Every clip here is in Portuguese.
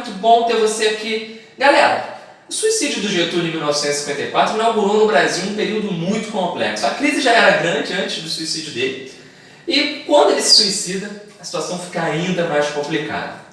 muito bom ter você aqui. Galera, o suicídio do Getúlio em 1954 inaugurou no Brasil um período muito complexo. A crise já era grande antes do suicídio dele, e quando ele se suicida, a situação fica ainda mais complicada.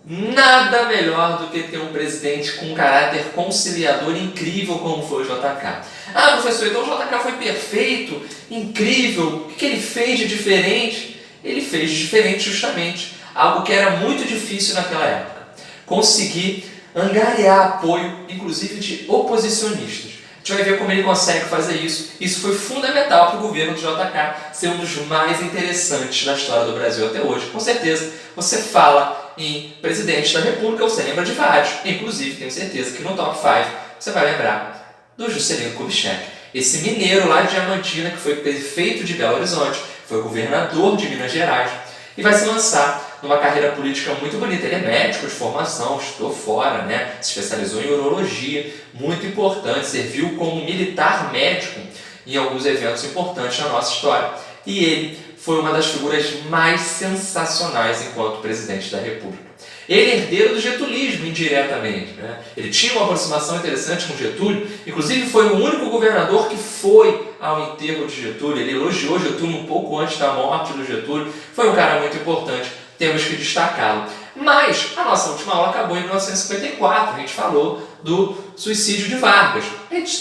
Nada melhor do que ter um presidente com um caráter conciliador incrível como foi o JK. Ah, professor, então o JK foi perfeito, incrível, o que ele fez de diferente? Ele fez de diferente justamente algo que era muito difícil naquela época: conseguir angariar apoio, inclusive de oposicionistas. A gente vai ver como ele consegue fazer isso. Isso foi fundamental para o governo do JK ser um dos mais interessantes da história do Brasil até hoje. Com certeza, você fala em presidente da República, você lembra de vários. Inclusive, tenho certeza que no top 5 você vai lembrar do Juscelino Kubitschek. Esse mineiro lá de Diamantina, que foi prefeito de Belo Horizonte, foi governador de Minas Gerais e vai se lançar numa carreira política muito bonita. Ele é médico de formação, estudou fora, se especializou em urologia, muito importante, serviu como militar médico em alguns eventos importantes na nossa história. E ele foi uma das figuras mais sensacionais enquanto presidente da República. Ele é herdeiro do getulismo, indiretamente. Ele tinha uma aproximação interessante com Getúlio, inclusive foi o único governador que foi ao enterro de Getúlio. Ele elogiou Getúlio um pouco antes da morte do Getúlio. Foi um cara muito importante, temos que destacá-lo. Mas a nossa última aula acabou em 1954, a gente falou do suicídio de Vargas.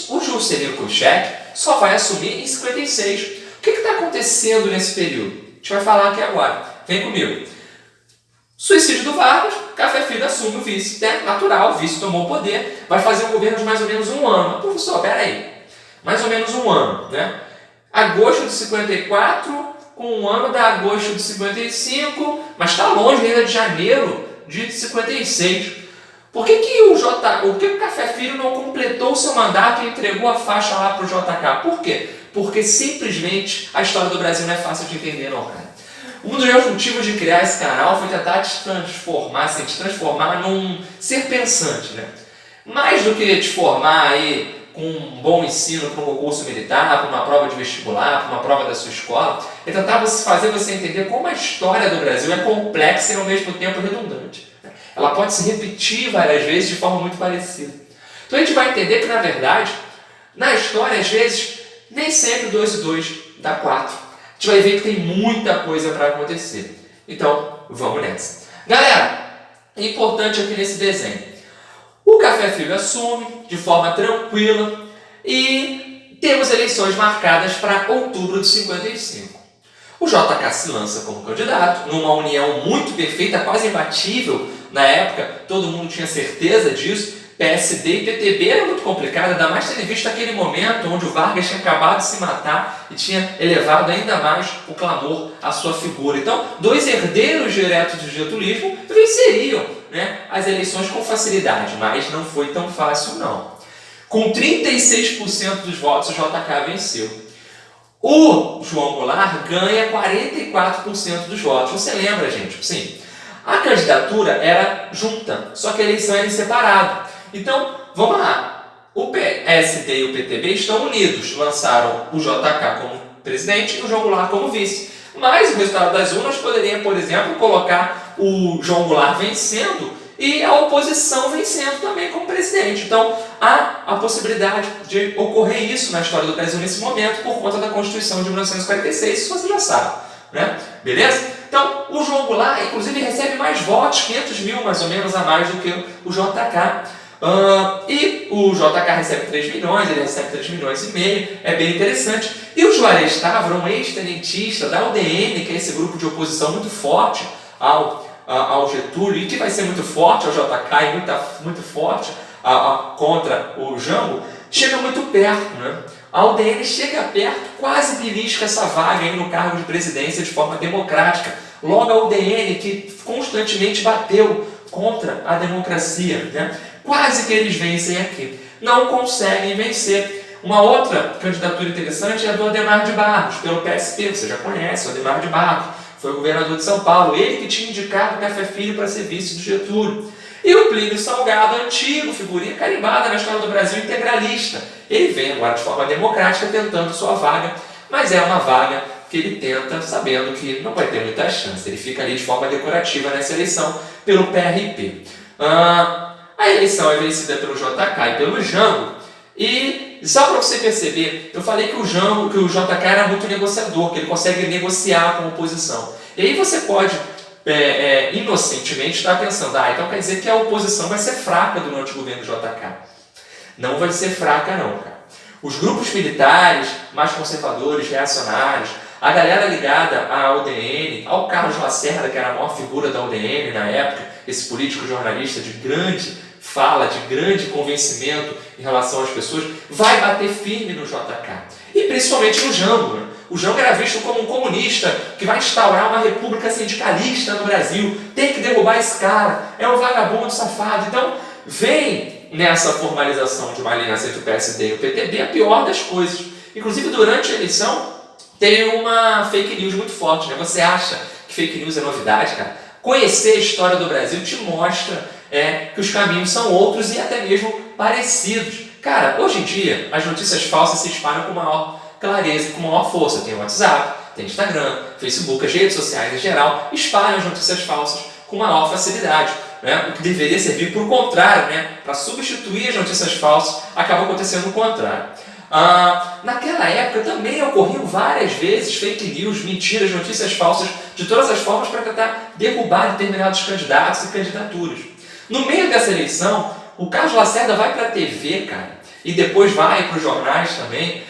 O Juscelino Kubitschek só vai assumir em 56. O que está acontecendo nesse período? A gente vai falar aqui agora. Vem comigo. Suicídio do Vargas, Café Filho assume o vice. Natural, o vice tomou o poder, vai fazer um governo de mais ou menos um ano. Mas, professor, peraí. Mais ou menos um ano, Agosto de 54, com um ano dá agosto de 55, mas está longe ainda de janeiro de 56. Por que o Café Filho não completou o seu mandato e entregou a faixa lá para o JK? Por quê? Porque simplesmente a história do Brasil não é fácil de entender, não, cara. Um dos meus motivos de criar esse canal foi tentar te transformar num ser pensante, Mais do que te formar aí com um bom ensino para um concurso militar, para uma prova de vestibular, para uma prova da sua escola, é tentar fazer você entender como a história do Brasil é complexa e ao mesmo tempo redundante. Ela pode se repetir várias vezes de forma muito parecida. Então a gente vai entender que, na verdade, na história, às vezes, nem sempre 2 e 2 dá 4. A gente vai ver que tem muita coisa para acontecer. Então, vamos nessa. Galera, é importante aqui nesse desenho. O Café Filho assume de forma tranquila e temos eleições marcadas para outubro de 55. O JK se lança como candidato, numa união muito perfeita, quase imbatível na época, todo mundo tinha certeza disso. PSD e PTB era muito complicado, ainda mais tendo visto aquele momento onde o Vargas tinha acabado de se matar e tinha elevado ainda mais o clamor à sua figura. Então, 2 herdeiros diretos do getulismo venceriam as eleições com facilidade, mas não foi tão fácil, não. Com 36% dos votos, o JK venceu. O João Goulart ganha 44% dos votos. Você lembra, gente? Sim. A candidatura era junta, só que a eleição era em separado. Então, vamos lá. O PSD e o PTB estão unidos. Lançaram o JK como presidente e o João Goulart como vice. Mas o resultado das urnas poderia, por exemplo, colocar o João Goulart vencendo e a oposição vencendo também como presidente. Então, há a possibilidade de ocorrer isso na história do Brasil nesse momento por conta da Constituição de 1946, isso você já sabe. Beleza? Então, o João Goulart, inclusive, recebe mais votos, 500 mil mais ou menos a mais do que o JK. E o JK recebe 3 milhões, ele recebe 3 milhões e meio, é bem interessante. E o Juarez Távora, um ex-tenentista da UDN, que é esse grupo de oposição muito forte ao Getúlio, e que vai ser muito forte ao JK e muito forte contra o Jango, chega muito perto. A UDN chega perto, quase belisca essa vaga aí no cargo de presidência de forma democrática. Logo a UDN, que constantemente bateu contra a democracia, quase que eles vencem aqui. Não conseguem vencer. Uma outra candidatura interessante é a do Adhemar de Barros, pelo PSP, você já conhece o Adhemar de Barros, foi o governador de São Paulo, ele que tinha indicado o Café Filho para ser vice do Getúlio. E o Plínio Salgado, antigo, figurinha carimbada na história do Brasil, integralista. Ele vem agora de forma democrática tentando sua vaga, mas é uma vaga que ele tenta sabendo que não vai ter muita chance. Ele fica ali de forma decorativa nessa eleição pelo PRP. A eleição é vencida pelo JK e pelo Jango, e só para você perceber, eu falei que o JK era muito negociador, que ele consegue negociar com a oposição. E aí você pode, inocentemente, estar pensando, então quer dizer que a oposição vai ser fraca durante o governo do JK. Não vai ser fraca não, cara. Os grupos militares, mais conservadores, reacionários, a galera ligada à UDN, ao Carlos Lacerda, que era a maior figura da UDN na época, esse político jornalista de grande fala, de grande convencimento em relação às pessoas, vai bater firme no JK. E principalmente no Jango. Né? O Jango era visto como um comunista que vai instaurar uma república sindicalista no Brasil. Tem que derrubar esse cara. É um vagabundo safado. Então, vem nessa formalização de uma aliança entre o PSD e o PTB a pior das coisas. Inclusive, durante a eleição, teve uma fake news muito forte. Né? Você acha que fake news é novidade, cara? Conhecer a história do Brasil te mostra que os caminhos são outros e até mesmo parecidos. Cara, hoje em dia, as notícias falsas se espalham com maior clareza e com maior força. Tem o WhatsApp, tem Instagram, Facebook, as redes sociais em geral, espalham as notícias falsas com maior facilidade. Né? O que deveria servir por contrário, né? Para substituir as notícias falsas, acaba acontecendo o contrário. Naquela época também ocorriam várias vezes fake news, mentiras, notícias falsas, de todas as formas para tentar derrubar determinados candidatos e candidaturas. No meio dessa eleição, o Carlos Lacerda vai para a TV, cara, e depois vai para os jornais também,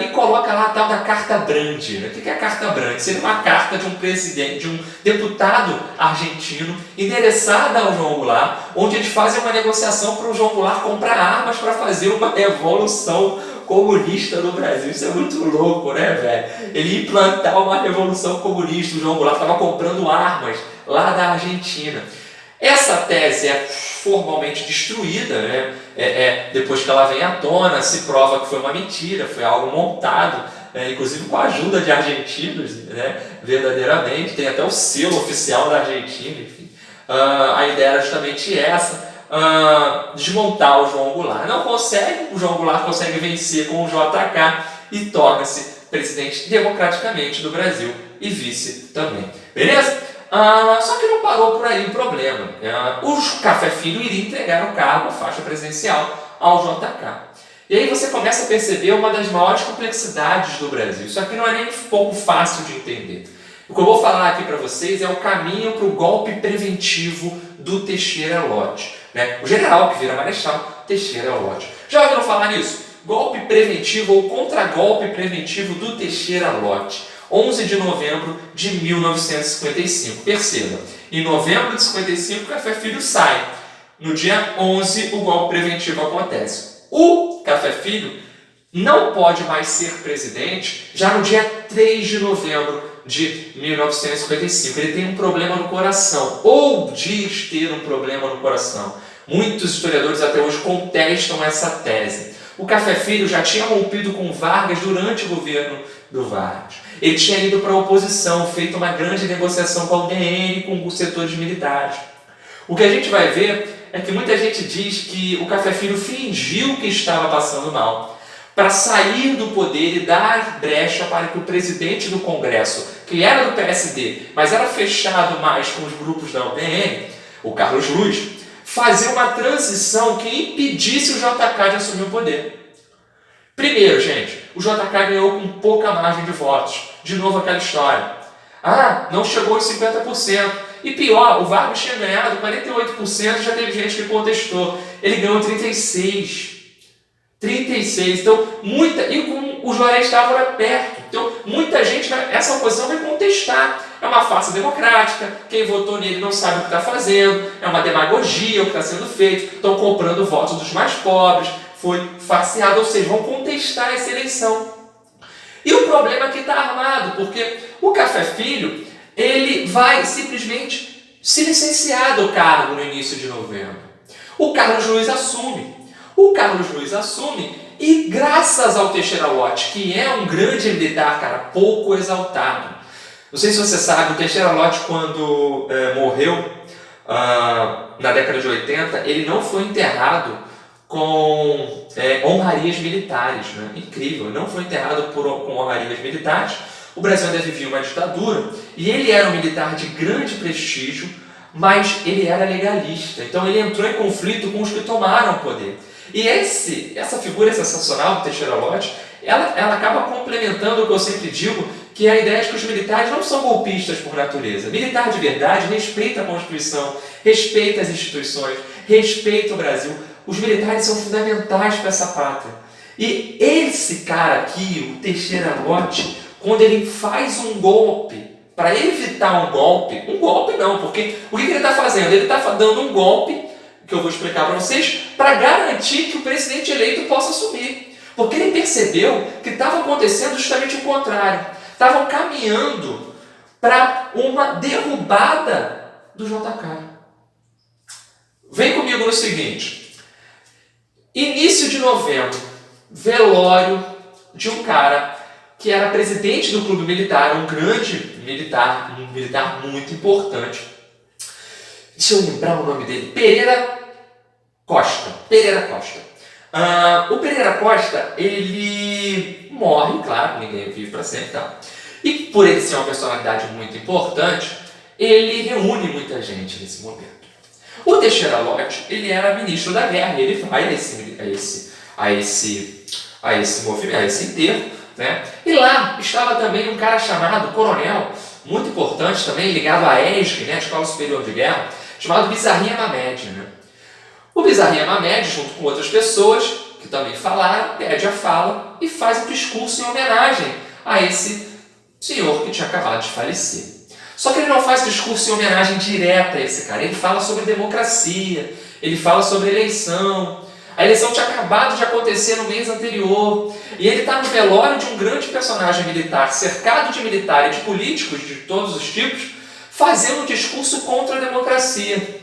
e coloca lá a tal da Carta Brandi. Né? O que é a Carta Brandi? Seria uma carta de um presidente, de um deputado argentino, endereçada ao João Goulart, onde eles fazem uma negociação para o João Goulart comprar armas para fazer uma revolução comunista no Brasil. Isso é muito louco, né, velho? Ele ia implantar uma revolução comunista. O João Goulart estava comprando armas lá da Argentina. Essa tese é formalmente destruída, né? Depois que ela vem à tona, se prova que foi uma mentira, foi algo montado, inclusive com a ajuda de argentinos, né? Verdadeiramente, tem até o selo oficial da Argentina, enfim. A ideia era justamente essa, desmontar o João Goulart. Não consegue, o João Goulart consegue vencer com o JK e torna-se presidente democraticamente do Brasil e vice também. Beleza? Só que não parou por aí o problema. O Café Filho iria entregar o cargo, a faixa presidencial, ao JK. E aí você começa a perceber uma das maiores complexidades do Brasil. Isso aqui não é nem um pouco fácil de entender. O que eu vou falar aqui para vocês é o caminho para o golpe preventivo do Teixeira Lott. Né? O general que vira marechal, Teixeira Lott. Já ouviram falar nisso? Golpe preventivo ou contragolpe preventivo do Teixeira Lott. 11 de novembro de 1955. Perceba, em novembro de 55 o Café Filho sai. No dia 11 o golpe preventivo acontece. O Café Filho não pode mais ser presidente já no dia 3 de novembro de 1955. Ele tem um problema no coração, ou diz ter um problema no coração. Muitos historiadores até hoje contestam essa tese. O Café Filho já tinha rompido com Vargas durante o governo do Vargas. Ele tinha ido para a oposição, feito uma grande negociação com a UDN e com os setores militares. O que a gente vai ver é que muita gente diz que o Café Filho fingiu que estava passando mal para sair do poder e dar brecha para que o presidente do Congresso, que era do PSD, mas era fechado mais com os grupos da UDN, o Carlos Luz, fazer uma transição que impedisse o JK de assumir o poder. Primeiro, gente, o JK ganhou com pouca margem de votos. De novo aquela história. Não chegou aos 50%. E pior, o Vargas tinha ganhado 48%, já teve gente que contestou. Ele ganhou 36%. 36%. Então, e com o Juarez Távora perto. Então, muita gente, essa oposição vai contestar. É uma farsa democrática, quem votou nele não sabe o que está fazendo, é uma demagogia o que está sendo feito, estão comprando votos dos mais pobres, foi farseado, ou seja, vão contestar essa eleição. E o problema é que está armado, porque o Café Filho, ele vai simplesmente se licenciar do cargo no início de novembro. O Carlos Luiz assume. E graças ao Teixeira Lott, que é um grande militar, cara, pouco exaltado. Não sei se você sabe, o Teixeira Lott, quando morreu na década de 80, ele não foi enterrado com honrarias militares. Né? Incrível, ele não foi enterrado com honrarias militares. O Brasil ainda vivia uma ditadura e ele era um militar de grande prestígio, mas ele era legalista, então ele entrou em conflito com os que tomaram o poder. E essa figura sensacional do Teixeira Lott, ela acaba complementando o que eu sempre digo, que é a ideia de que os militares não são golpistas por natureza. Militar de verdade respeita a Constituição, respeita as instituições, respeita o Brasil. Os militares são fundamentais para essa pátria. E esse cara aqui, o Teixeira Lott, quando ele faz um golpe, para evitar um golpe não, porque o que ele está fazendo? Ele está dando um golpe, que eu vou explicar para vocês, para garantir que o presidente eleito possa assumir. Porque ele percebeu que estava acontecendo justamente o contrário. Estavam caminhando para uma derrubada do JK. Vem comigo no seguinte. Início de novembro, velório de um cara que era presidente do clube militar, um grande militar, um militar muito importante. Deixa eu lembrar o nome dele. Pereira Costa. O Pereira Costa, ele morre, claro, ninguém vive para sempre, tá? E por ele ser uma personalidade muito importante, ele reúne muita gente nesse momento. O Teixeira Lott, ele era ministro da guerra, ele vai a esse movimento, a esse enterro, né? E lá estava também um cara chamado coronel, muito importante também, ligado à ESG, né, a Escola Superior de Guerra, chamado Bizarrinha Mamed, né? O Bizarrinha Mamed, junto com outras pessoas que também falaram, pede a fala e faz um discurso em homenagem a esse senhor que tinha acabado de falecer. Só que ele não faz discurso em homenagem direta a esse cara, ele fala sobre democracia, ele fala sobre eleição. A eleição tinha acabado de acontecer no mês anterior e ele está no velório de um grande personagem militar, cercado de militares e de políticos de todos os tipos, fazendo um discurso contra a democracia.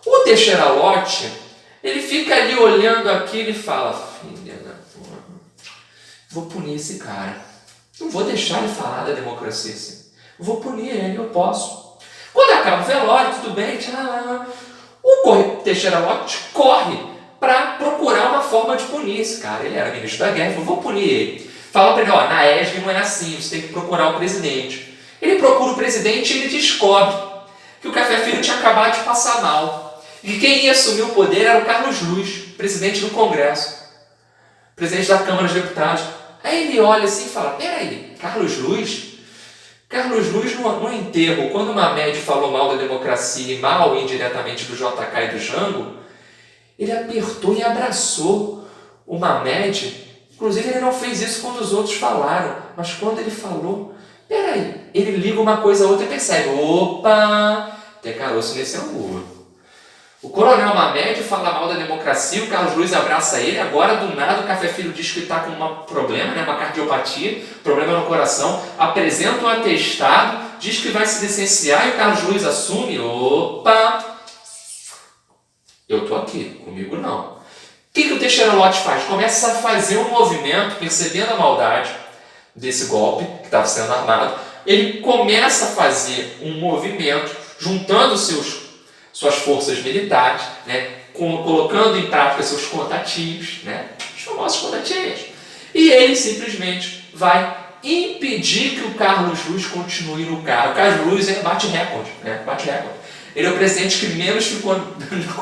O Teixeira Lott, ele fica ali olhando aquilo e fala: filha da porra, vou punir esse cara. Não vou deixar ele falar da democracia assim. Vou punir ele, eu posso. Quando acaba o velório, tudo bem, o Teixeira Lott corre para procurar uma forma de punir esse cara. Ele era ministro da guerra, falou: vou punir ele. Fala para ele: ó, na ESG não é assim, você tem que procurar o presidente. Ele procura o presidente e ele descobre que o Café Filho tinha acabado de passar mal. E quem ia assumir o poder era o Carlos Luz, presidente do Congresso, presidente da Câmara dos Deputados. Aí ele olha assim e fala: peraí, Carlos Luz no enterro, quando o Mamed falou mal da democracia e mal indiretamente do JK e do Jango, ele apertou e abraçou o Mamed. Inclusive ele não fez isso quando os outros falaram, mas quando ele falou, peraí, ele liga uma coisa a outra e percebe: opa, tem caroço nesse angu. O coronel Mamed fala mal da democracia, o Carlos Luz abraça ele, agora do nada o Café Filho diz que está com um problema, né, uma cardiopatia, problema no coração, apresenta um atestado, diz que vai se licenciar e o Carlos Luz assume: opa, eu tô aqui, comigo não. O que o Teixeira Lott faz? Começa a fazer um movimento, percebendo a maldade desse golpe que estava sendo armado, ele começa a fazer um movimento, juntando suas forças militares, né, colocando em prática seus contatinhos, né, os famosos contatinhos. E ele simplesmente vai impedir que o Carlos Luz continue no cargo. O Carlos Luz bate recorde, né, bate recorde. Ele é o presidente que menos ficou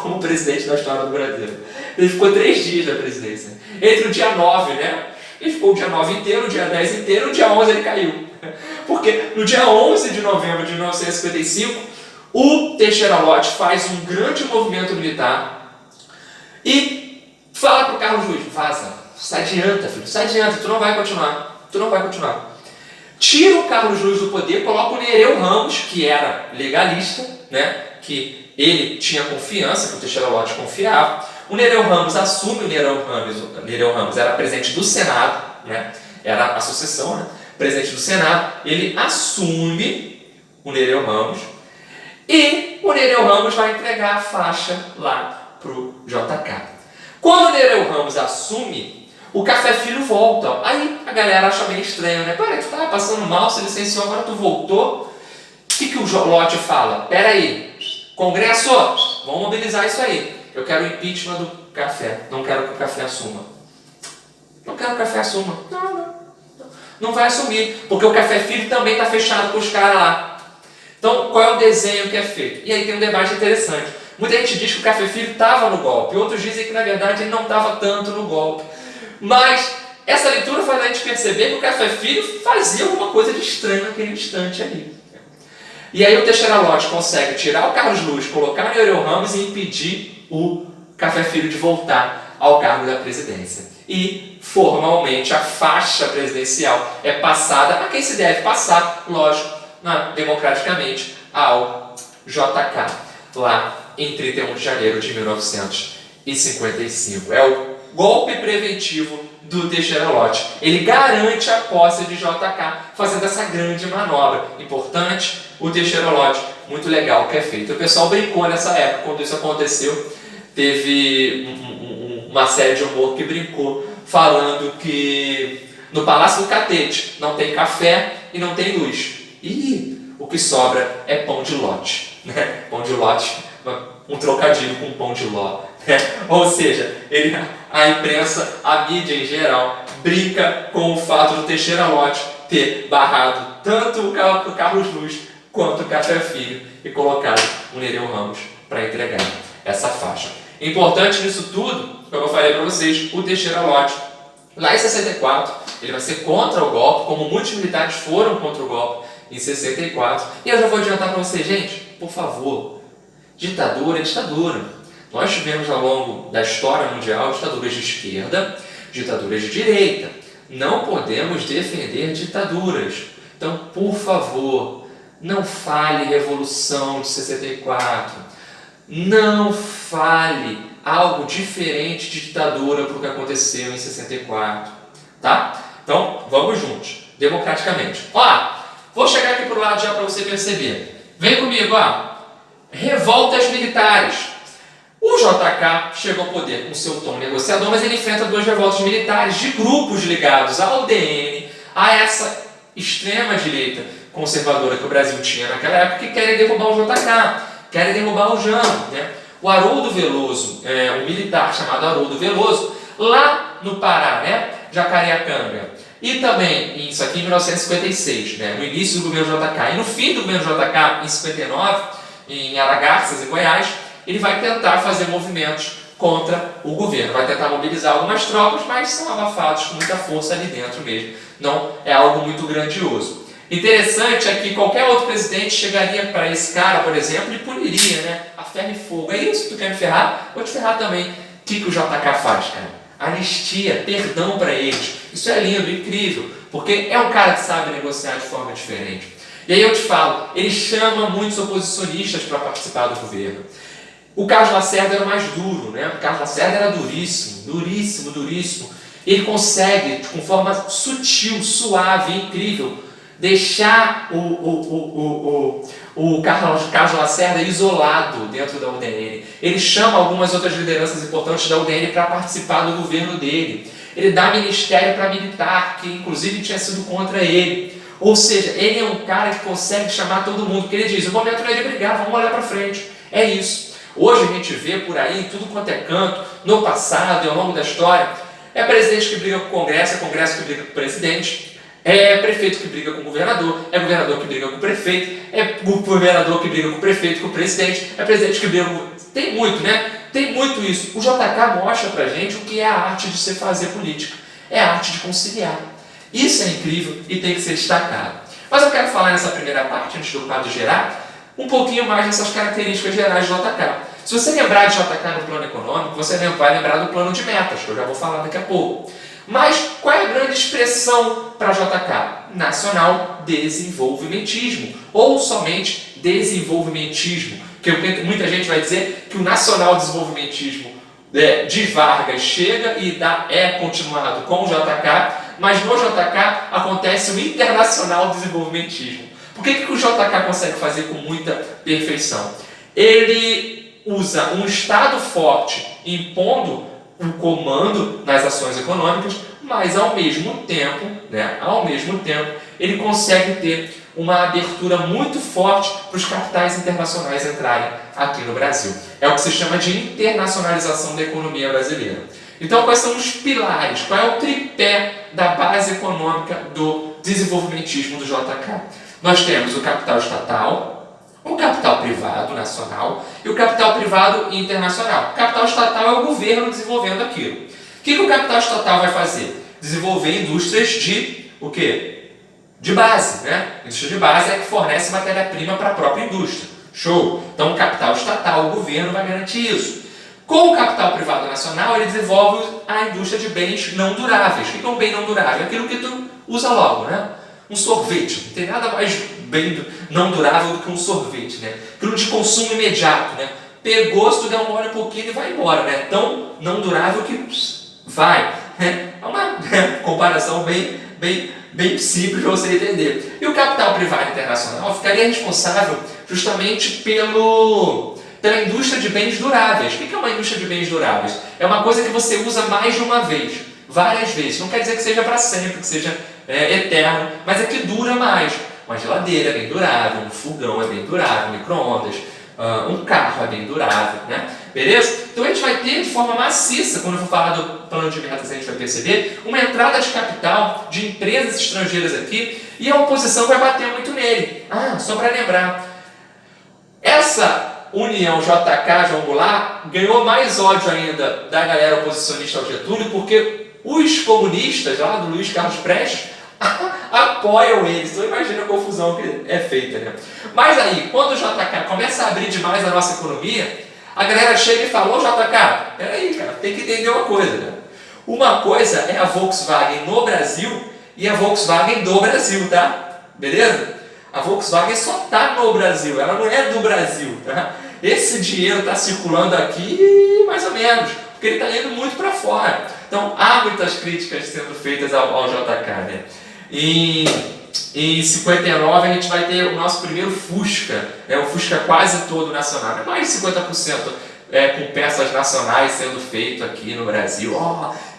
como presidente da história do Brasil. Ele ficou 3 dias na presidência. Entre o dia 9, né, ele ficou o dia 9 inteiro, o dia 10 inteiro, o dia 11 ele caiu. Porque no dia 11 de novembro de 1955, o Teixeira Lott faz um grande movimento militar e fala para o Carlos Luz: vaza, sai adianta, filho, sai adianta, tu não vai continuar. Tira o Carlos Luz do poder, coloca o Nereu Ramos, que era legalista, né, que ele tinha confiança, que o Teixeira Lott confiava. O Nereu Ramos assume, o Nereu Ramos era presidente do Senado, né, era a sucessão, né, presidente do Senado, ele assume o Nereu Ramos. E o Nereu Ramos vai entregar a faixa lá pro JK. Quando o Nereu Ramos assume, o Café Filho volta. Aí a galera acha meio estranho, né? Peraí, tu estava passando mal, se licenciou, agora tu voltou. O que o Lott fala? Peraí, Congresso, vamos mobilizar isso aí. Eu quero o impeachment do Café, não quero que o Café assuma. Não quero que o Café assuma. Não vai assumir, porque o Café Filho também está fechado com os caras lá. Então, qual é o desenho que é feito? E aí tem um debate interessante. Muita gente diz que o Café Filho estava no golpe, outros dizem que na verdade ele não estava tanto no golpe. Mas essa leitura faz a gente perceber que o Café Filho fazia alguma coisa de estranho naquele instante ali. E aí o Teixeira Lott consegue tirar o Carlos Luz, colocar o Nereu Ramos e impedir o Café Filho de voltar ao cargo da presidência. E, formalmente, a faixa presidencial é passada a quem se deve passar, lógico, democraticamente, ao JK, lá em 31 de janeiro de 1955. É o golpe preventivo do Teixeira Lott. Ele garante a posse de JK, fazendo essa grande manobra. Importante, o Teixeira Lott, muito legal que é feito. O pessoal brincou nessa época, quando isso aconteceu, teve uma série de humor que brincou, falando que no Palácio do Catete não tem café e não tem luz. E o que sobra é pão de lote. Né? Pão de lote, um trocadilho com pão de ló. Né? Ou seja, a imprensa, a mídia em geral, brinca com o fato do Teixeira Lott ter barrado tanto o Carlos Luz quanto o Café Filho e colocado o Nereu Ramos para entregar essa faixa. Importante nisso tudo, como eu falei para vocês, o Teixeira Lott, lá em 64, ele vai ser contra o golpe, como muitos militares foram contra o golpe em 64. E eu já vou adiantar para vocês, gente, por favor, ditadura é ditadura. Nós tivemos ao longo da história mundial ditaduras de esquerda, ditaduras de direita. Não podemos defender ditaduras. Então, por favor, não fale Revolução de 64. Não fale algo diferente de ditadura para o que aconteceu em 64. Tá? Então, vamos juntos, democraticamente. Ó, vou chegar aqui para o lado já para você perceber. Vem comigo, ó. Revoltas militares. O JK chegou ao poder com seu tom negociador, mas ele enfrenta duas revoltas militares de grupos ligados ao UDN, a essa extrema-direita conservadora que o Brasil tinha naquela época, que querem derrubar o JK, querem derrubar o Jango. Né? O Haroldo Veloso, um militar chamado Haroldo Veloso, lá no Pará, né? Jacareacanga, e também, isso aqui em 1956, né? No início do governo JK, e no fim do governo JK, em 59, em Aragarças, em Goiás, ele vai tentar fazer movimentos contra o governo, vai tentar mobilizar algumas tropas, mas são abafados com muita força ali dentro mesmo, não é algo muito grandioso. Interessante é que qualquer outro presidente chegaria para esse cara, por exemplo, e puniria, né? A ferro e fogo. É isso, tu quer me ferrar? Vou te ferrar também. O que o JK faz, cara? Anistia, perdão para eles. Isso é lindo, incrível, porque é um cara que sabe negociar de forma diferente. E aí eu te falo, ele chama muitos oposicionistas para participar do governo. O Carlos Lacerda era o mais duro, né? O Carlos Lacerda era duríssimo, duríssimo, duríssimo. Ele consegue, com forma sutil, suave, incrível, deixar o Carlos Lacerda isolado dentro da UDN. Ele chama algumas outras lideranças importantes da UDN para participar do governo dele. Ele dá ministério para militar, que inclusive tinha sido contra ele. Ou seja, ele é um cara que consegue chamar todo mundo, porque ele diz, o momento não é de brigar, vamos olhar para frente. É isso. Hoje a gente vê por aí, tudo quanto é canto, no passado e ao longo da história, é presidente que briga com o Congresso, é Congresso que briga com o presidente, é prefeito que briga com o governador, é governador que briga com o prefeito, é governador que briga com o prefeito, com o presidente, é presidente que briga com... Tem muito, né? Tem muito isso. O JK mostra pra gente o que é a arte de se fazer política. É a arte de conciliar. Isso é incrível e tem que ser destacado. Mas eu quero falar nessa primeira parte, antes do quadro geral, um pouquinho mais dessas características gerais do JK. Se você lembrar de JK no plano econômico, você vai lembrar do plano de metas, que eu já vou falar daqui a pouco. Mas qual é a grande expressão para JK? Nacional desenvolvimentismo, ou somente desenvolvimentismo, que muita gente vai dizer que o nacional desenvolvimentismo de Vargas chega e é continuado com o JK, mas no JK acontece o internacional desenvolvimentismo. Por que o JK consegue fazer com muita perfeição? Ele usa um Estado forte impondo um comando nas ações econômicas, mas ao mesmo tempo, ele consegue ter uma abertura muito forte para os capitais internacionais entrarem aqui no Brasil. É o que se chama de internacionalização da economia brasileira. Então, quais são os pilares? Qual é o tripé da base econômica do desenvolvimentismo do JK? Nós temos o capital estatal, o capital privado nacional e o capital privado internacional. O capital estatal é o governo desenvolvendo aquilo. O que o capital estatal vai fazer? Desenvolver indústrias de o quê? De base, né? Indústria de base é que fornece matéria-prima para a própria indústria. Show? Então o capital estatal, o governo vai garantir isso. Com o capital privado nacional, ele desenvolve a indústria de bens não duráveis. O que é um bem não durável? Aquilo que tu usa logo, né? Um sorvete. Não tem nada mais bem não durável do que um sorvete, né? Aquilo de consumo imediato, né? Pegou, se tu der um gole um pouquinho e vai embora, né? Tão não durável que vai. É uma comparação bem simples para você entender. E o capital privado internacional ficaria responsável justamente pela indústria de bens duráveis. O que é uma indústria de bens duráveis? É uma coisa que você usa mais de uma vez, várias vezes. Não quer dizer que seja para sempre, que seja eterno, mas é que dura mais. Uma geladeira é bem durável, um fogão é bem durável, um micro-ondas, um carro é bem durável, né? Beleza? Então a gente vai ter de forma maciça, quando eu for falar do plano de metas, a gente vai perceber, uma entrada de capital de empresas estrangeiras aqui e a oposição vai bater muito nele. Só para lembrar, essa união JK, João Goulart, ganhou mais ódio ainda da galera oposicionista ao Getúlio, porque os comunistas lá do Luiz Carlos Prestes apoiam eles. Então imagina a confusão que é feita, né? Mas aí, quando o JK começa a abrir demais a nossa economia, a galera chega e fala: ô JK, peraí, cara, tem que entender uma coisa, né? Uma coisa é a Volkswagen no Brasil e a Volkswagen do Brasil, tá? Beleza? A Volkswagen só está no Brasil, ela não é do Brasil, tá? Esse dinheiro está circulando aqui mais ou menos, porque ele está indo muito para fora. Então há muitas críticas sendo feitas ao JK, né? Em 59 a gente vai ter o nosso primeiro Fusca, né? O Fusca quase todo nacional, mais de 50% com peças nacionais sendo feito aqui no Brasil.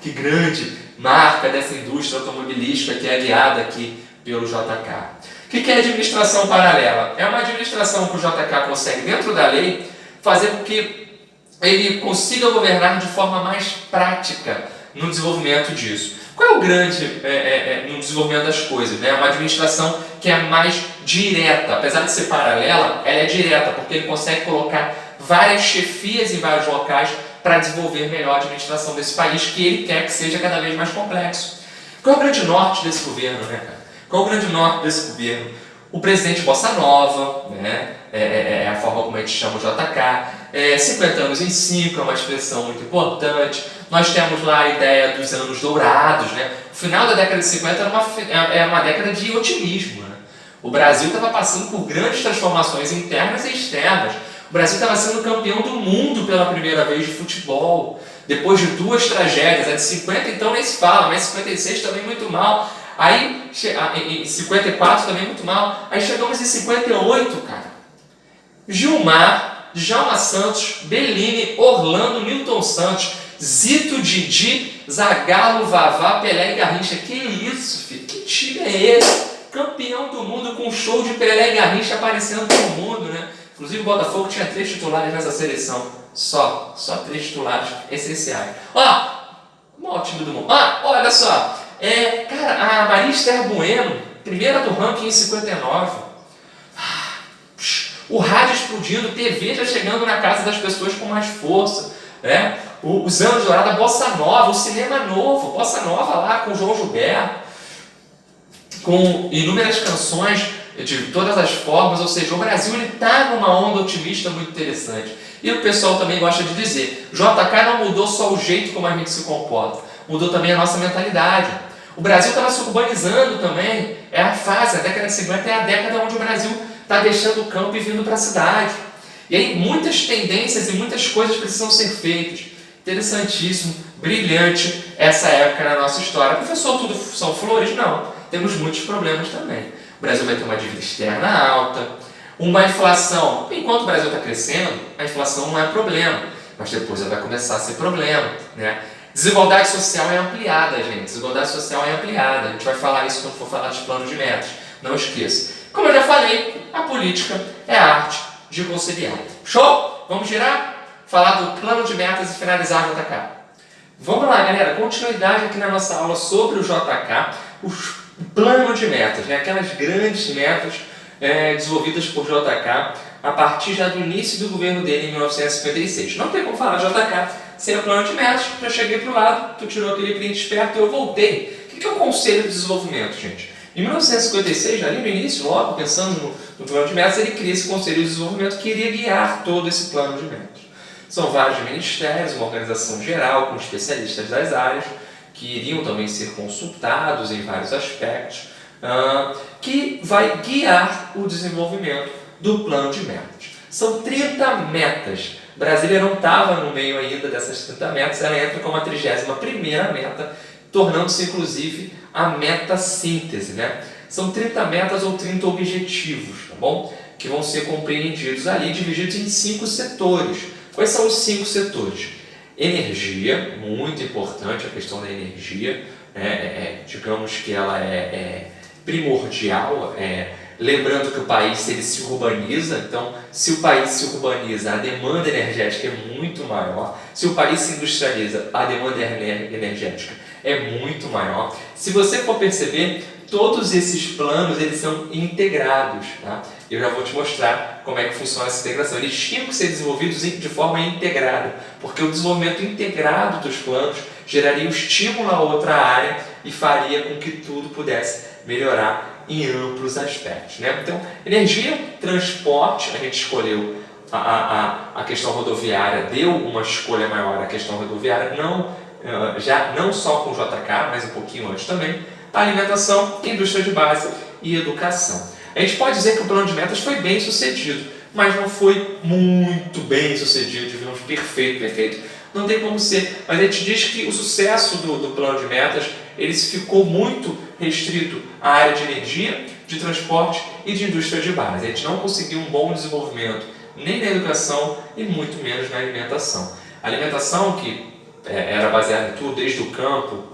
Que grande marca dessa indústria automobilística que é guiada aqui pelo JK. O que é administração paralela? É uma administração que o JK consegue, dentro da lei, fazer com que ele consiga governar de forma mais prática no desenvolvimento disso. Qual é o grande no desenvolvimento das coisas? Né? Uma administração que é mais direta. Apesar de ser paralela, ela é direta, porque ele consegue colocar várias chefias em vários locais para desenvolver melhor a administração desse país, que ele quer que seja cada vez mais complexo. Qual é o grande norte desse governo, né, cara? Qual é o grande norte desse governo? O presidente Bossa Nova, né? É a forma como a gente chama o JK. 50 anos em 5 é uma expressão muito importante. Nós temos lá a ideia dos anos dourados, né? O final da década de 50 era uma década de otimismo, né? O Brasil estava passando por grandes transformações internas e externas. O Brasil estava sendo campeão do mundo pela primeira vez de futebol. Depois de 2 tragédias, a de 50 então nem se fala, mas 56 também muito mal. Aí, em 54 também muito mal. Aí chegamos em 58, cara. Gilmar, Djalma Santos, Bellini, Orlando, Milton Santos, Zito, Didi, Zagallo, Vavá, Pelé e Garrincha. Que isso, filho? Que time é esse? Campeão do mundo com show de Pelé e Garrincha aparecendo no mundo, né? Inclusive o Botafogo tinha 3 titulares nessa seleção. Só 3 titulares essenciais. O maior time do mundo. Olha só. Cara, a Maria Esther Bueno, primeira do ranking em 59. O rádio explodindo, TV já chegando na casa das pessoas com mais força, né? Os anos dourados, a Bossa Nova, o cinema novo, Bossa Nova lá com João Gilberto, com inúmeras canções de todas as formas, ou seja, o Brasil está numa onda otimista muito interessante. E o pessoal também gosta de dizer, JK não mudou só o jeito como a gente se comporta, mudou também a nossa mentalidade. O Brasil estava se urbanizando também, é a fase, a década de 50 é a década onde o Brasil está deixando o campo e vindo para a cidade. E aí muitas tendências e muitas coisas precisam ser feitas. Interessantíssimo, brilhante essa época na nossa história. Professor, tudo são flores? Não, temos muitos problemas também. O Brasil vai ter uma dívida externa alta, uma inflação. Enquanto o Brasil está crescendo, a inflação não é problema, mas depois ela vai começar a ser problema, né? Desigualdade social é ampliada, gente. Desigualdade social é ampliada. A gente vai falar isso quando for falar de planos de metas. Não esqueça. Como eu já falei, a política é a arte de conciliar. Show? Vamos girar? Falar do plano de metas e finalizar o JK. Vamos lá, galera. Continuidade aqui na nossa aula sobre o JK. O plano de metas, né? Aquelas grandes metas desenvolvidas por JK a partir já do início do governo dele em 1956. Não tem como falar de JK sem o plano de metas. Já cheguei para o lado, tu tirou aquele print esperto e eu voltei. O que é o Conselho de Desenvolvimento, gente? Em 1956, ali no início, logo pensando no plano de metas, ele cria esse Conselho de Desenvolvimento que iria guiar todo esse plano de metas. São vários ministérios, uma organização geral com especialistas das áreas, que iriam também ser consultados em vários aspectos, que vai guiar o desenvolvimento do plano de metas. São 30 metas. Brasília não estava no meio ainda dessas 30 metas, ela entra como a 31ª meta, tornando-se inclusive a meta síntese, né? São 30 metas ou 30 objetivos, tá bom? Que vão ser compreendidos ali, divididos em 5 setores. Quais são os 5 setores? Energia, muito importante a questão da energia, digamos que ela é primordial, lembrando que o país ele se urbaniza, então se o país se urbaniza, a demanda energética é muito maior. Se o país se industrializa, a demanda energética é muito maior. Se você for perceber, todos esses planos eles são integrados, tá? Eu já vou te mostrar como é que funciona essa integração. Eles tinham que ser desenvolvidos de forma integrada, porque o desenvolvimento integrado dos planos geraria um estímulo a outra área e faria com que tudo pudesse melhorar em amplos aspectos, né? Então, energia, transporte, a gente escolheu a questão rodoviária, deu uma escolha maior à questão rodoviária, não só com o JK, mas um pouquinho antes também. Alimentação, indústria de base e educação. A gente pode dizer que o plano de metas foi bem sucedido, mas não foi muito bem sucedido, digamos, perfeito. Não tem como ser, mas a gente diz que o sucesso do plano de metas ele ficou muito restrito à área de energia, de transporte e de indústria de base. A gente não conseguiu um bom desenvolvimento nem na educação e muito menos na alimentação. A alimentação, que era baseada em tudo, desde o campo,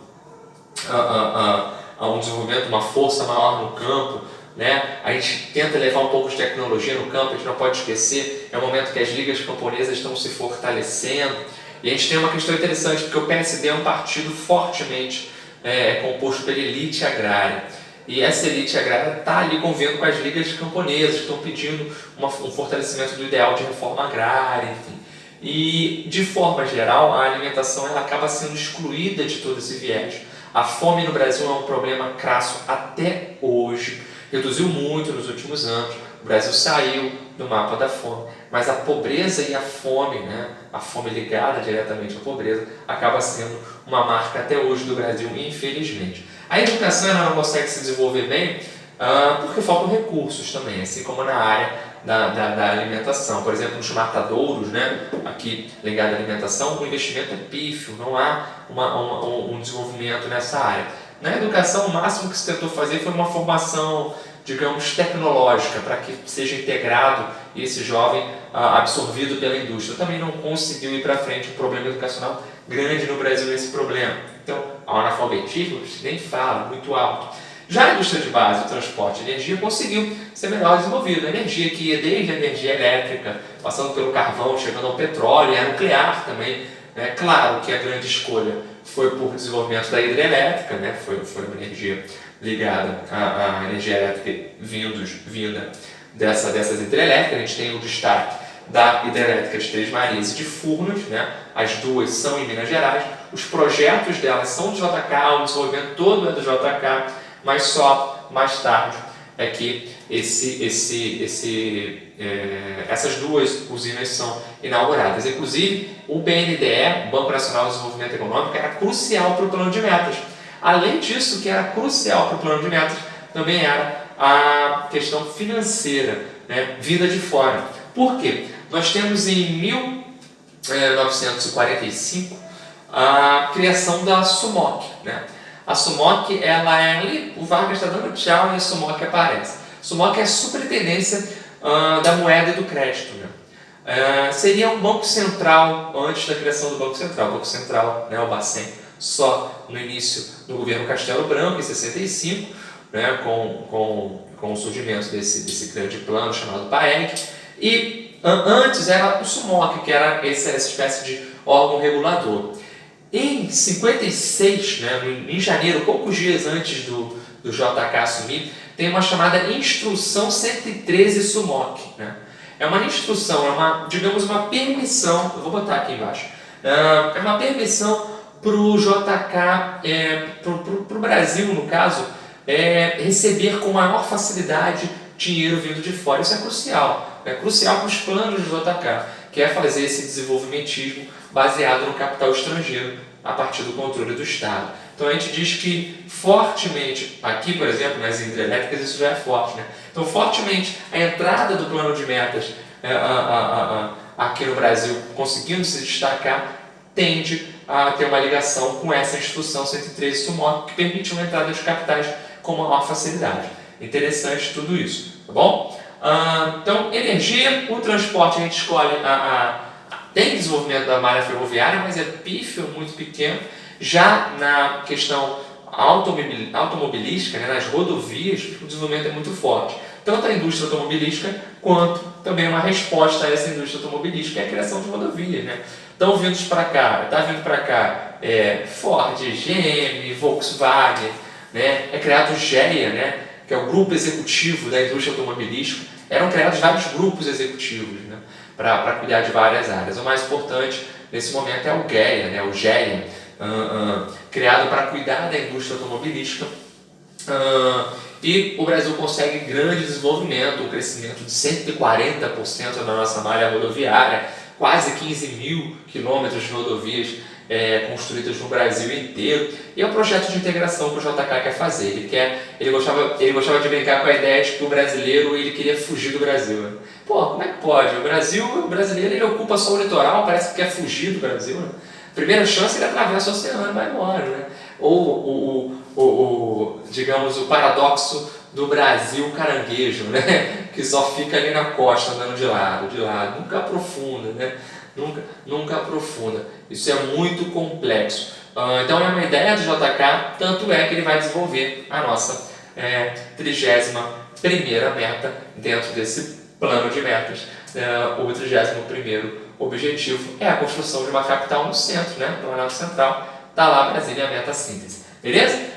a um desenvolvimento, uma força maior no campo, né? A gente tenta levar um pouco de tecnologia no campo, a gente não pode esquecer, é o momento que as ligas camponesas estão se fortalecendo. E a gente tem uma questão interessante, porque o PSD é um partido fortemente composto pela elite agrária. E essa elite agrária está ali convivendo com as ligas camponesas, que estão pedindo um fortalecimento do ideal de reforma agrária, enfim. E, de forma geral, a alimentação ela acaba sendo excluída de todo esse viés. A fome no Brasil é um problema crasso até hoje. Reduziu muito nos últimos anos. O Brasil saiu do mapa da fome. Mas a pobreza e a fome, né, a fome ligada diretamente à pobreza, acaba sendo uma marca até hoje do Brasil, infelizmente. A educação ela não consegue se desenvolver bem porque faltam recursos também, assim como na área da alimentação. Por exemplo, nos matadouros, né, aqui ligado à alimentação, o investimento é pífio, não há um desenvolvimento nessa área. Na educação, o máximo que se tentou fazer foi uma formação, digamos, tecnológica, para que seja integrado e esse jovem absorvido pela indústria. Também não conseguiu ir para frente, um problema educacional grande no Brasil esse problema. Então, o analfabetismo, nem fala, muito alto. Já a indústria de base, o transporte e energia conseguiu ser melhor desenvolvido. A energia que ia desde a energia elétrica, passando pelo carvão, chegando ao petróleo e a nuclear também. É claro que a grande escolha foi por desenvolvimento da hidrelétrica, né? Foi uma energia ligada à energia elétrica vinda dessas hidrelétricas. A gente tem o destaque da hidrelétrica de Três Marias e de Furnas, né? As duas são em Minas Gerais. Os projetos delas são do JK, o desenvolvimento todo é do JK, mas só mais tarde é que essas duas usinas são inauguradas. Inclusive, o BNDE, o Banco Nacional de Desenvolvimento Econômico, era crucial para o plano de metas. Além disso, que era crucial para o plano de metas, também era a questão financeira, né, vinda de fora. Por quê? Nós temos em 1945 a criação da SUMOC, né? A SUMOC, ela é ali, o Vargas está dando tchau e a SUMOC aparece. SUMOC é a Superintendência da Moeda e do Crédito, né? Seria um banco central antes da criação do Banco Central. O Banco Central, né, o Bacen, só no início do governo Castelo Branco, em 65, né, com o surgimento desse grande plano chamado PAEG. E antes era o SUMOC, que era essa espécie de órgão regulador. Em 56, né, em janeiro, poucos dias antes do JK assumir, tem uma chamada Instrução 113 SUMOC, né? É uma instrução, digamos, uma permissão, eu vou botar aqui embaixo, é uma permissão para o JK, para o Brasil, no caso, receber com maior facilidade dinheiro vindo de fora. Isso é crucial para os planos do JK, que é fazer esse desenvolvimentismo baseado no capital estrangeiro, a partir do controle do Estado. Então a gente diz que fortemente, aqui por exemplo, nas hidrelétricas isso já é forte, né? Então fortemente a entrada do plano de metas aqui no Brasil, conseguindo se destacar, tende a ter uma ligação com essa Instrução 113 SUMOC, que permite uma entrada de capitais com maior facilidade. Interessante tudo isso, tá bom? Então, energia, o transporte a gente escolhe, tem desenvolvimento da malha ferroviária, mas é pífio, muito pequeno. Já na questão automobilística, né, nas rodovias, o desenvolvimento é muito forte. Tanto a indústria automobilística, quanto também uma resposta a essa indústria automobilística é a criação de rodovias, né? Estão vindo para cá, Ford, GM, Volkswagen, né? É criado o GEA, né? Que é o Grupo Executivo da Indústria Automobilística. Eram criados vários grupos executivos, né? Para cuidar de várias áreas. O mais importante nesse momento é o GEA, né? O GEA, criado para cuidar da indústria automobilística. E o Brasil consegue grande desenvolvimento, um crescimento de 140% na nossa malha rodoviária, quase 15 mil quilômetros de rodovias construídas no Brasil inteiro. E é um projeto de integração que o JK quer fazer. Ele gostava de brincar com a ideia de que o brasileiro ele queria fugir do Brasil. Né? Pô, como é que pode? O brasileiro ele ocupa só o litoral, parece que quer fugir do Brasil. Né? Primeira chance ele atravessa o oceano e vai embora. Né? Digamos, o paradoxo do Brasil caranguejo, né? Que só fica ali na costa, andando de lado, nunca aprofunda, né? Nunca aprofunda. Isso é muito complexo. Então é uma ideia do JK, tanto é que ele vai desenvolver a nossa 31ª meta dentro desse plano de metas. O 31º objetivo é a construção de uma capital no centro, né? No Planalto Central. Está lá Brasília, a meta síntese. Beleza?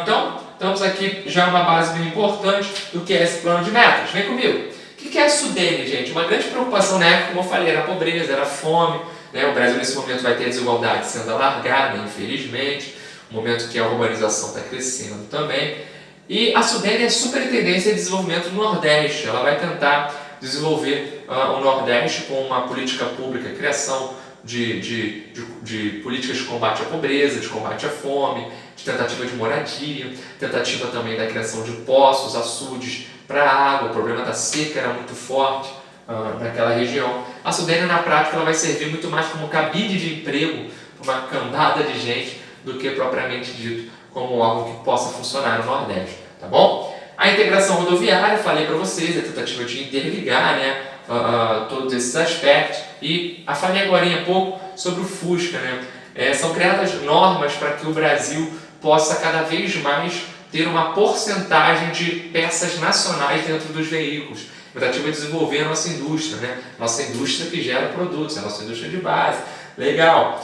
Então, estamos aqui já uma base bem importante do que é esse plano de metas. Vem comigo. O que é a SUDENE, gente? Uma grande preocupação na época, como eu falei, era a pobreza, era a fome. Né? O Brasil, nesse momento, vai ter a desigualdade sendo alargada, infelizmente. Um momento que a urbanização está crescendo também. E a SUDENE é a Superintendência de Desenvolvimento do Nordeste. Ela vai tentar desenvolver o Nordeste com uma política pública, criação de políticas de combate à pobreza, de combate à fome, de tentativa de moradia, tentativa também da criação de poços, açudes para a água. O problema da seca era muito forte naquela região. A SUDENE, na prática, ela vai servir muito mais como cabide de emprego para uma cambada de gente do que propriamente dito como algo que possa funcionar no Nordeste, tá bom? A integração rodoviária, falei para vocês, a tentativa de interligar, né, todos esses aspectos. E falei agora há pouco sobre o Fusca, né? São criadas normas para que o Brasil possa cada vez mais ter uma porcentagem de peças nacionais dentro dos veículos. A tentativa de desenvolver a nossa indústria, né? Nossa indústria que gera produtos, a nossa indústria de base. Legal.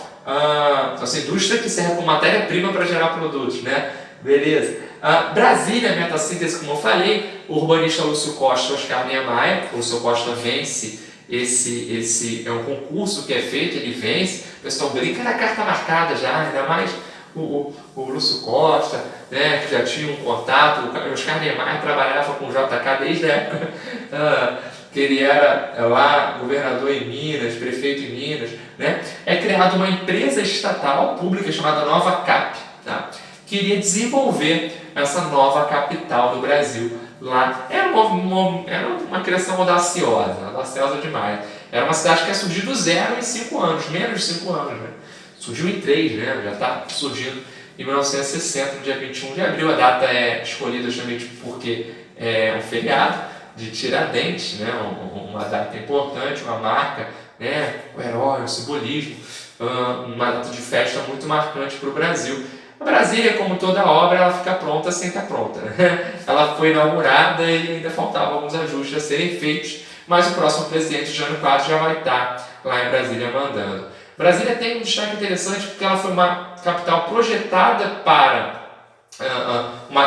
Nossa indústria que serve como matéria-prima para gerar produtos, né? Beleza. Brasília, meta síntese, como eu falei, o urbanista Lúcio Costa e Oscar Niemeyer. O Lúcio Costa vence, esse é um concurso que é feito, ele vence. O pessoal brinca na carta marcada já, ainda mais o Lúcio Costa, né, que já tinha um contato. O Oscar Niemeyer trabalhava com o JK desde a época que ele era lá governador em Minas, prefeito em Minas, né? É criada uma empresa estatal pública chamada Nova Cap, tá? Que iria desenvolver essa nova capital do Brasil lá. Era uma criação audaciosa demais. Era uma cidade que ia surgir do zero em 5 anos, menos de 5 anos, né? Surgiu em 3, né? Já está surgindo em 1960, no dia 21 de abril. A data é escolhida justamente porque é um feriado de Tiradentes, né? Uma data importante, uma marca, né? O herói, o simbolismo, uma data de festa muito marcante para o Brasil. A Brasília, como toda obra, ela fica pronta sem estar pronta, né? Ela foi inaugurada e ainda faltavam alguns ajustes a serem feitos, mas o próximo presidente, Jânio Quadros, já vai estar lá em Brasília mandando. Brasília tem um destaque interessante porque ela foi uma capital projetada para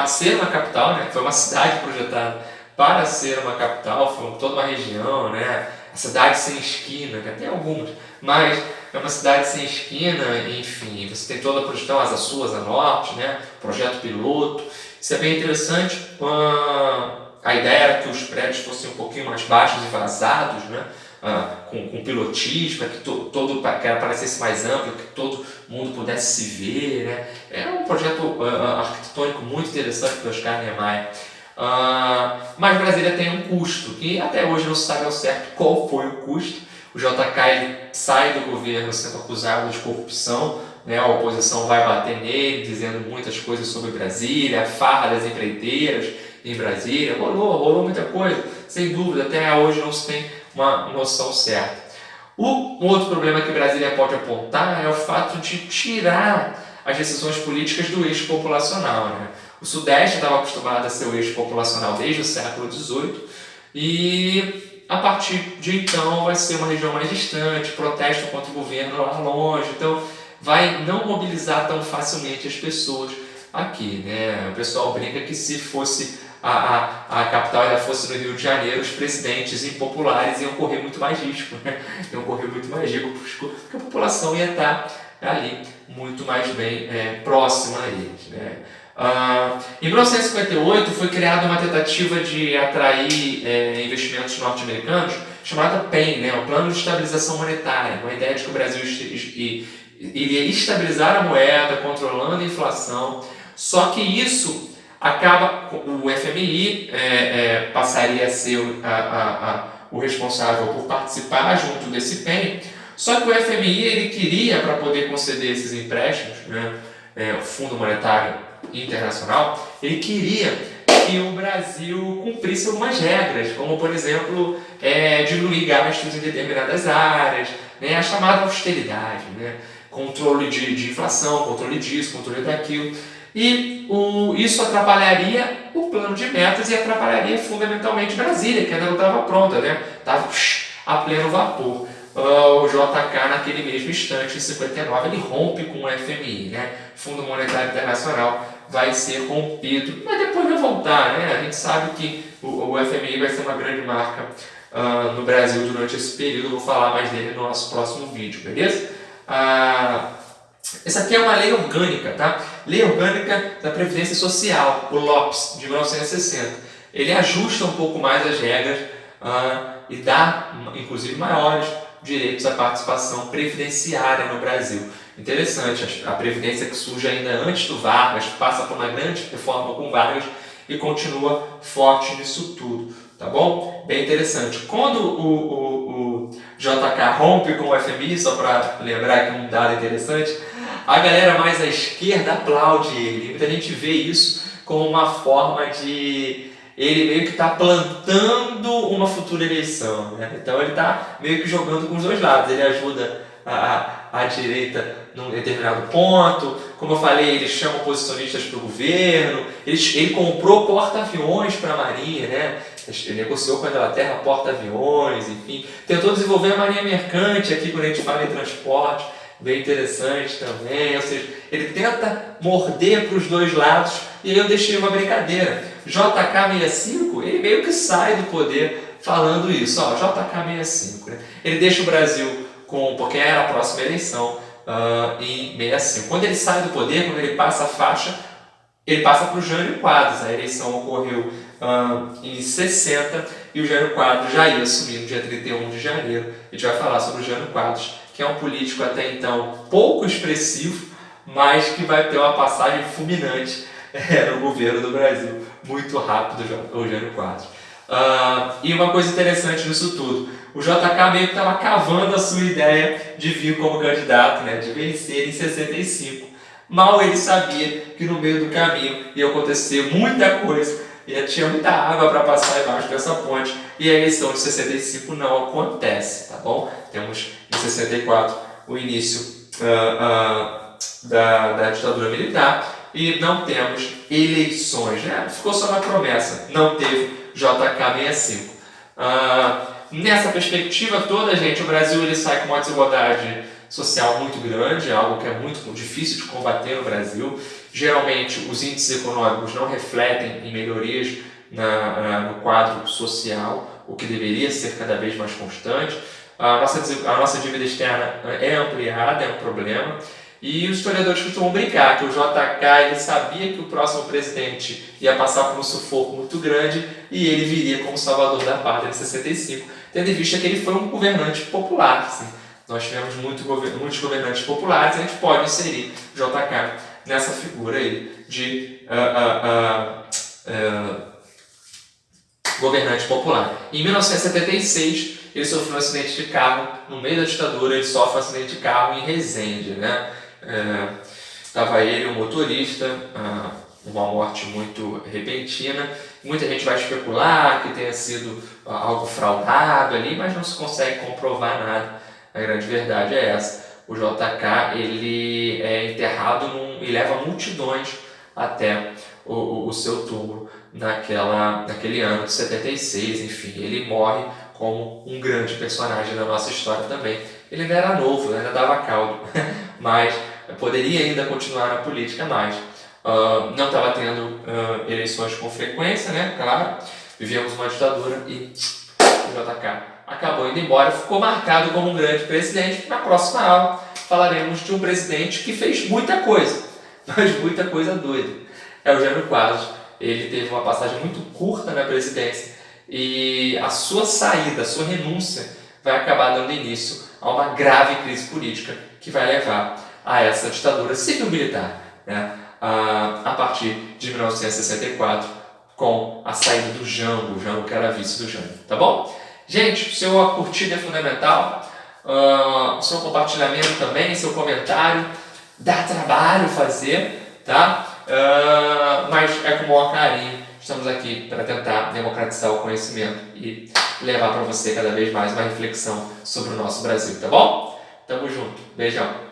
ser uma capital, né? Foi uma cidade projetada para ser uma capital, foi toda uma região, né? A cidade sem esquina, que tem algumas, mas é uma cidade sem esquina, enfim, você tem toda a projeção, Asa Sul, Asa Norte, né? Projeto piloto, isso é bem interessante. A ideia era que os prédios fossem um pouquinho mais baixos e vazados, né? Com pilotis, para que que ela parecesse mais amplo, que todo mundo pudesse se ver, né? É um projeto arquitetônico muito interessante do Oscar Niemeyer. Mas Brasília tem um custo, que até hoje não se sabe ao certo qual foi o custo. O JK ele sai do governo sendo acusado de corrupção, né? A oposição vai bater nele, dizendo muitas coisas sobre Brasília, a farra das empreiteiras em Brasília, rolou muita coisa, sem dúvida, até hoje não se tem uma noção certa. Um outro problema que Brasília pode apontar é o fato de tirar as decisões políticas do eixo populacional, né? O Sudeste estava acostumado a ser o eixo populacional desde o século XVIII e a partir de então vai ser uma região mais distante, protesto contra o governo lá longe, então vai não mobilizar tão facilmente as pessoas aqui, né? O pessoal brinca que se fosse a capital ainda fosse no Rio de Janeiro, os presidentes impopulares iam correr muito mais risco, né? Iam correr muito mais risco, porque a população ia estar ali muito mais bem próxima a eles, né? Em 1958 foi criada uma tentativa de atrair investimentos norte-americanos chamada PEN, né? O Plano de Estabilização Monetária, uma ideia de que o Brasil iria estabilizar a moeda, controlando a inflação, só que isso acaba, o FMI passaria a ser o responsável por participar junto desse PEN, só que o FMI ele queria, para poder conceder esses empréstimos, né, o Fundo Monetário Internacional, ele queria que o Brasil cumprisse algumas regras, como por exemplo, diminuir gastos em determinadas áreas, né, a chamada austeridade, né, controle de inflação, controle disso, controle daquilo. E isso atrapalharia o plano de metas e atrapalharia fundamentalmente Brasília, que ainda não estava pronta, né? Estava a pleno vapor. O JK, naquele mesmo instante, em 59, ele rompe com o FMI, né? Fundo Monetário Internacional vai ser rompido, mas depois vai voltar, né? A gente sabe que o FMI vai ser uma grande marca no Brasil durante esse período. Eu vou falar mais dele no nosso próximo vídeo, beleza? Essa aqui é uma lei orgânica, tá? Lei Orgânica da Previdência Social, o LOPS, de 1960. Ele ajusta um pouco mais as regras e dá, inclusive, maiores direitos à participação previdenciária no Brasil. Interessante, a Previdência que surge ainda antes do Vargas, passa por uma grande reforma com Vargas e continua forte nisso tudo, tá bom? Bem interessante. Quando o JK rompe com o FMI, só para lembrar aqui um dado interessante, a galera mais à esquerda aplaude ele. Muita gente vê isso como uma forma de ele meio que está plantando uma futura eleição, né? Então ele está meio que jogando com os dois lados. Ele ajuda a direita num determinado ponto. Como eu falei, ele chama oposicionistas para o governo. Ele comprou porta-aviões para a Marinha, né? Ele negociou com a Inglaterra porta-aviões, enfim. Tentou desenvolver a Marinha Mercante aqui quando a gente fala em transporte. Bem interessante também, ou seja, ele tenta morder para os dois lados, e aí eu deixei uma brincadeira. JK65, ele meio que sai do poder falando isso, JK65, né? Ele deixa o Brasil porque era a próxima eleição em 65. Quando ele sai do poder, quando ele passa a faixa, ele passa para o Jânio Quadros. A eleição ocorreu em 60 e o Jânio Quadros já ia assumir no dia 31 de janeiro. A gente vai falar sobre o Jânio Quadros, que é um político até então pouco expressivo, mas que vai ter uma passagem fulminante no governo do Brasil, muito rápido, o Jânio Quadros. E uma coisa interessante nisso tudo, o JK meio que estava cavando a sua ideia de vir como candidato, né, de vencer em 65. Mal ele sabia que no meio do caminho ia acontecer muita coisa, tinha muita água para passar embaixo dessa ponte, e a eleição de 65 não acontece, tá bom? Temos em 64 o início da ditadura militar e não temos eleições, né? Ficou só na promessa, não teve JK65. Nessa perspectiva toda, gente, o Brasil ele sai com uma desigualdade social muito grande, algo que é muito difícil de combater no Brasil. Geralmente, os índices econômicos não refletem em melhorias no quadro social, o que deveria ser cada vez mais constante. A nossa dívida externa é ampliada, é um problema. E os historiadores costumam brincar que o JK ele sabia que o próximo presidente ia passar por um sufoco muito grande e ele viria como salvador da pátria em 65, tendo em vista que ele foi um governante popular. Assim. Nós tivemos muitos governantes populares e a gente pode inserir o JK nessa figura aí de governante popular. Em 1976, ele sofreu um acidente de carro no meio da ditadura, ele sofre um acidente de carro em Resende, né? Estava ele, o motorista, uma morte muito repentina. Muita gente vai especular que tenha sido algo fraudado ali, mas não se consegue comprovar nada. A grande verdade é essa. O JK ele é enterrado e leva multidões até o seu túmulo naquele ano de 76. Enfim, ele morre como um grande personagem da nossa história também. Ele ainda era novo, ainda dava caldo, mas poderia ainda continuar na política mais. Não estava tendo eleições com frequência, né? Claro, vivíamos uma ditadura e o JK acabou indo embora, ficou marcado como um grande presidente. Na próxima aula falaremos de um presidente que fez muita coisa, mas muita coisa doida. É o Jânio Quadros. Ele teve uma passagem muito curta na presidência e a sua saída, a sua renúncia vai acabar dando início a uma grave crise política que vai levar a essa ditadura civil-militar, né? A partir de 1964, com a saída do Jango, o Jango que era vice do Jango, tá bom? Gente, sua curtida é fundamental, o seu compartilhamento também, seu comentário, dá trabalho fazer, tá? Mas é com o maior carinho, estamos aqui para tentar democratizar o conhecimento e levar para você cada vez mais uma reflexão sobre o nosso Brasil, tá bom? Tamo junto, beijão!